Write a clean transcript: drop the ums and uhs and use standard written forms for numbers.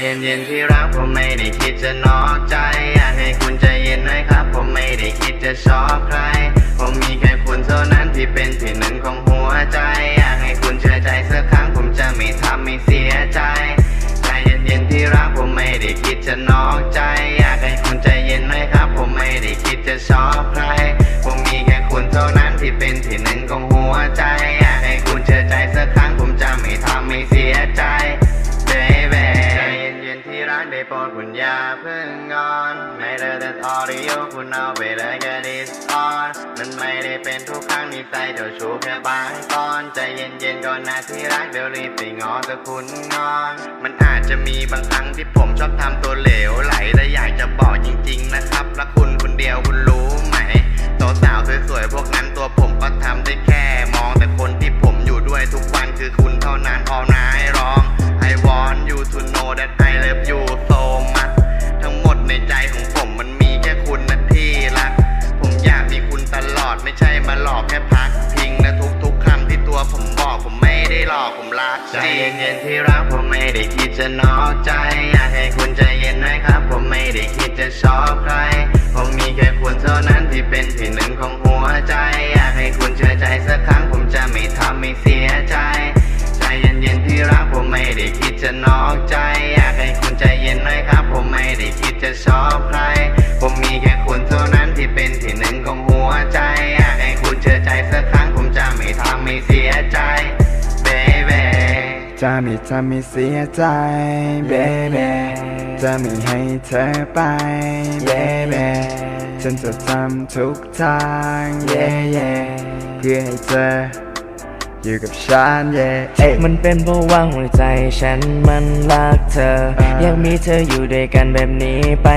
เย็นๆที่รักผมไม่ได้คิดจะนอกใจอยากให้คุณใจเย็นหน่อยครับผมไม่ได้คิดจะชอบใครผมมีแค่คุณเท่านั้นที่เป็นที่หนึ่งของหัวใจอยากให้คุณเชื่อใจสักครั้งผมจะไม่ทำให้เสียใจใจเย็นๆที่รักผมไม่ได้คิดจะนอกใจอยากให้คุณใจเย็นหน่อยครับผมไม่ได้คิดจะชอบใครผมมีแค่คุณเท่านั้นที่เป็นที่หนึ่งของหัวใจอยากให้คุณเชื่อใจสักครั้งผมจะไม่ทำให้เสียใจBaby ใจเย็นๆที่รักได้โปรดคุณอย่าเพิ่งงอนไม่ได้แต่ออริโอคุณเอาไปเลยแค่ this on มันไม่ได้เป็นทุกครั้งนิสัยเจ้าชู้แค่บางตอนใจเย็นๆก่อนนะที่รักเดี๋ยวรีบไปงอแต่คุณงอนมันอาจจะมีบางครั้งที่ผมชอบทำตัวเหลวไหลแต่อยากจะบอกจริงๆนะครับรักคุณคนเดียวคุณรู้ไหมสาวๆสวยๆพวกนั้นตัวผมก็ทำได้แค่มองแต่คนที่ผมอยู่ด้วยทุกวันคือคุณเท่านั้น all night long I want you to know that I love you so much ทั้งหมดในใจของผมมันมีแค่คุณนะที่รักผมอยากมีคุณตลอดไม่ใช่มาหลอกแค่พักพิงและทุกๆคำที่ตัวผมบอกผมไม่ได้หลอกผมรักใจเย็นๆที่รักผมไม่ได้คิดจะนอกใจอยากให้คุณใจเย็นหน่อยครับผมไม่ได้คิดจะชอบใครผมมีแค่คุณเท่านั้นที่เป็นที่หนึ่งของหัวใจอยากให้คุณเชื่อใจสักครั้งผมจะไม่ทำให้เสียใจใจเย็นๆที่รักผมไม่ได้คิดจะนอกใจอยากให้คุณใจเย็นหน่อยครับผมไม่ได้คิดจะชอบใครผมมีแค่คุณเท่านั้นที่เป็นที่หนึ่งของหัวใจอยากให้คุณเชื่อใจสักครั้งผมจะไม่ทำให้เสียใจ baby จะไม่ทำให้เสียใจ baby จะไม่ให้เธอไป baby ฉันจะทำทุกทาง yeah yeah เพื่อให้เธออยู่กับฉัน yeah มันเป็นเพราะว่าหัวใจฉันมันรักเธออยากมีเธออยู่ด้วยกันแบบนี้ไป